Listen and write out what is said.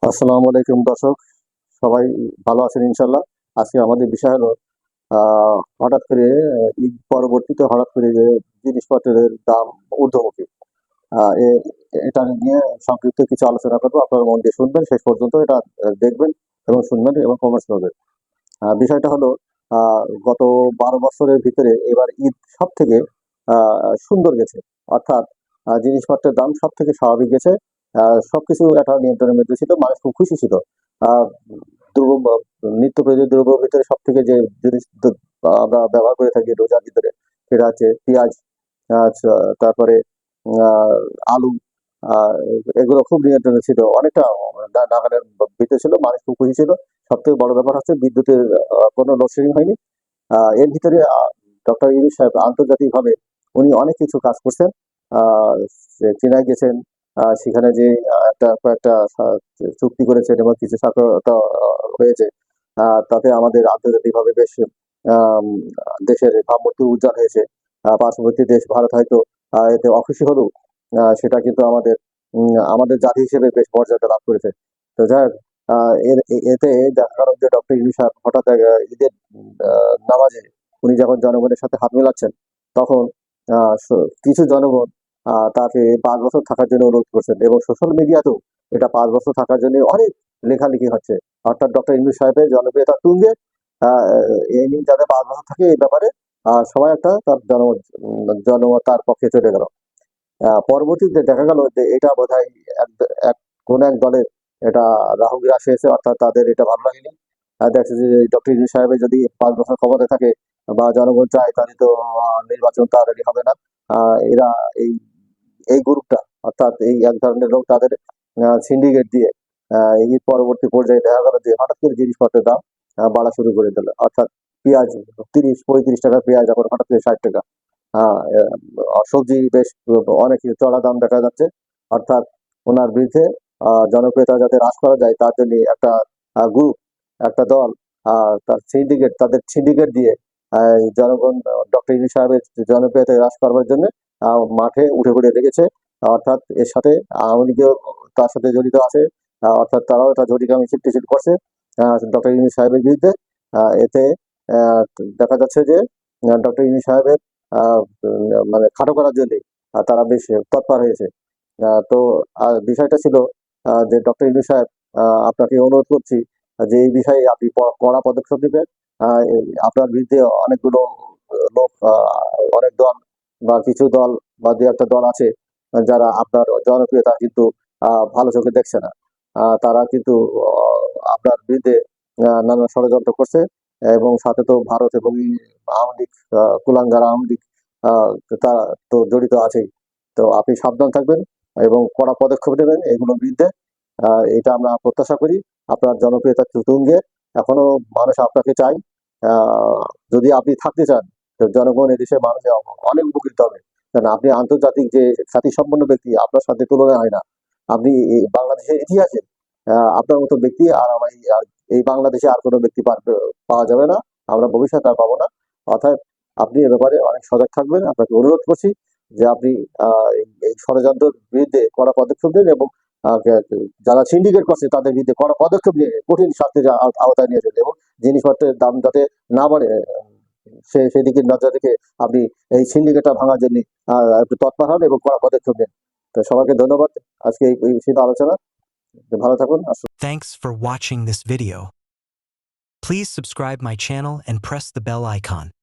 আসসালামু আলাইকুম দর্শক, সবাই ভালো আছেন ইনশাল্লাহ। আজকে আমাদের বিষয় হলো হঠাৎ করে ঈদ পরবর্তীতে হঠাৎ করে যে জিনিসপত্রের দাম ঊর্ধ্বমুখী। আহ, এ- এটা নিয়ে সংক্ষিপ্ত কিছু আলোচনা করবো, আপনারা মন দিয়ে শুনবেন, শেষ পর্যন্ত এটা দেখবেন এবং শুনবেন এবং কমেন্টস করবেন। বিষয়টা হলো গত 12 বছরের ভিতরে এবার ঈদ সব থেকে সুন্দর গেছে। অর্থাৎ জিনিসপত্রের দাম সব থেকে স্বাভাবিক গেছে। সবকিছু একটা নিয়ন্ত্রণের মধ্যে ছিল, মানুষ খুব খুশি ছিল। আহ দ্রব্য নিত্য প্রয়োজনীয় দ্রব্যের ভিতরে সব থেকে যে জিনিস আমরা ব্যবহার করে থাকি রোজার ভিতরে, সেটা হচ্ছে পেঁয়াজ, তারপরে আহ, আলু, আহ, এগুলো খুব নিয়ন্ত্রণে ছিল, অনেকটা নাগালের ভিতরে ছিল, মানুষ খুব খুশি ছিল। সব থেকে বড় ব্যাপার হচ্ছে বিদ্যুতের কোনো লোডশেডিং হয়নি। এর ভিতরে ডক্টর ইউনূস সাহেব আন্তর্জাতিকভাবে উনি অনেক কিছু কাজ করছেন। আহ, চীনায় গেছেন, সেখানে যে একটা কয়েকটা চুক্তি করেছেন এবং কিছু সাক্ষরতা হয়েছে। তাতে আমাদের আন্তর্জাতিকভাবে বেশ আম, দেশের ভাবমূর্তি উজ্জ্বল হয়েছে। পার্শ্ববর্তী দেশ ভারত হয়তো এতে অখুশি হলেও সেটা কিন্তু আমাদের জাতি হিসেবে বেশ মর্যাদা লাভ করেছে। তো যাই হোক, এতে দেখা গেল যে ডক্টর ইউনূস সাহেব হঠাৎ ঈদের নামাজে উনি যখন জনগণের সাথে হাত মেলাচ্ছেন, তখন কিছু জনগণ তাকে 5 বছর থাকার জন্য অনুরোধ করছেন এবং সোশ্যাল মিডিয়াতেও এটা 5 বছর থাকার জন্য অনেক লেখালেখি হচ্ছে। অর্থাৎ ডক্টর ইউনূস সাহেবের জনপ্রিয়তা তুঙ্গে। এই নিয়ে যাতে 5 বছর থাকে এই ব্যাপারে সবাই একটা তার জনমত তার পক্ষে চলে গেল। পরবর্তীতে দেখা গেল যে এটা বোধহয় এক এক কোন এক দলের এটা রাহু গ্রাস হয়েছে, অর্থাৎ তাদের এটা ভালো লাগেনি। দেখছে যে ডক্টর ইউনূস সাহেবের যদি 5 বছর ক্ষমতায় থাকে বা জনগণ চায়, তাহলে তো নির্বাচন তাড়াতাড়ি হবে না। এরা এই এই গ্রুপটা, অর্থাৎ এই এক ধরনের লোক তাদের সিন্ডিকেট দিয়ে এই পরবর্তী পর্যায়ে দেখা গেল যে হঠাৎ করে জিনিসপত্রের দাম বাড়া শুরু করে দিল। অর্থাৎ পেঁয়াজ 30-35 টাকা পেঁয়াজ এখন হঠাৎ করে 60 টাকা। আহ সবজি বেশ অনেক চড়া দাম দেখা যাচ্ছে। অর্থাৎ ওনার বিরুদ্ধে জনপ্রিয়তা যাতে হ্রাস করা যায়, তার জন্য একটা গ্রুপ, একটা দল, তাদের সিন্ডিকেট দিয়ে জনগণ ডক্টর ইউনূস সাহেবের জনপ্রিয়তা হ্রাস করবার জন্য মাঠে উঠে পড়ে লেগেছে। অর্থাৎ এর সাথে আওয়ামী লীগও তার সাথে জড়িত আছে। অর্থাৎ তারাও একটা জটিকা মিছিল টিছিল করছে ডক্টর ইউনূস সাহেবের বিরুদ্ধে। এতে আহ, দেখা যাচ্ছে যে ডক্টর ইউনূস সাহেবের মানে খাটো করার জন্য তারা বেশ তৎপর হয়েছে। তো বিষয়টা ছিল যে ডক্টর ইউনূস সাহেব, আপনাকে অনুরোধ করছি যে এই বিষয়ে আপনি কড়া পদক্ষেপ নেবেন। আপনার বিরুদ্ধে অনেকগুলো লোক, অনেক দল বা কিছু দল বা দু একটা দল আছে যারা আপনার জনপ্রিয়তা কিন্তু ভালো চোখে দেখছে না। তারা কিন্তু আপনার বিরুদ্ধে নানা ষড়যন্ত্র করছে এবং সাথে তো ভারত এবং আওয়ামী লীগ, কুলাঙ্গার আওয়ামী লীগ আহ, তারা তো জড়িত আছেই। তো আপনি সাবধান থাকবেন এবং কড়া পদক্ষেপ নেবেন এগুলোর বিরুদ্ধে। এটা আমরা প্রত্যাশা করি। আপনার জনপ্রিয়তা তুঙ্গে, এখনো মানুষ আপনাকে চাই। যদি আপনি থাকতে চান, তো জনগণ এদেশে মানুষের অনেক উপকৃত হবে। কারণ আপনি আন্তর্জাতিক যে খ্যাতিসম্পন্ন ব্যক্তি, আপনার সাথে তুলনা হয় না। আপনি এই বাংলাদেশের ইতিহাসে আপনার মতো ব্যক্তি আর আমার এই বাংলাদেশে আর কোনো ব্যক্তি পাওয়া যাবে না, আমরা ভবিষ্যতে আর পাবো না। অর্থাৎ আপনি এ ব্যাপারে অনেক সজাগ থাকবেন। আপনাকে অনুরোধ করছি যে আপনি এই ষড়যন্ত্রের বিরুদ্ধে কড়া পদক্ষেপ নিন এবং যারা সিন্ডিকেট করছে তাদের বিরুদ্ধে কড়া পদক্ষেপ নিয়ে কঠিন শাস্তির আওতায় নিয়ে চলবে এবং জিনিসপত্রের দাম যাতে না বাড়ে, সেদিকে নজর রেখে আপনি এই সিন্ডিকেটটা ভাঙার জন্য একটু তৎপর হন এবং কড়া পদক্ষেপ নিন। তো সবাইকে ধন্যবাদ আজকে এই বিষয়ে আলোচনা। ভালো থাকুন। Thanks for watching this video. Please subscribe my channel and press the bell icon.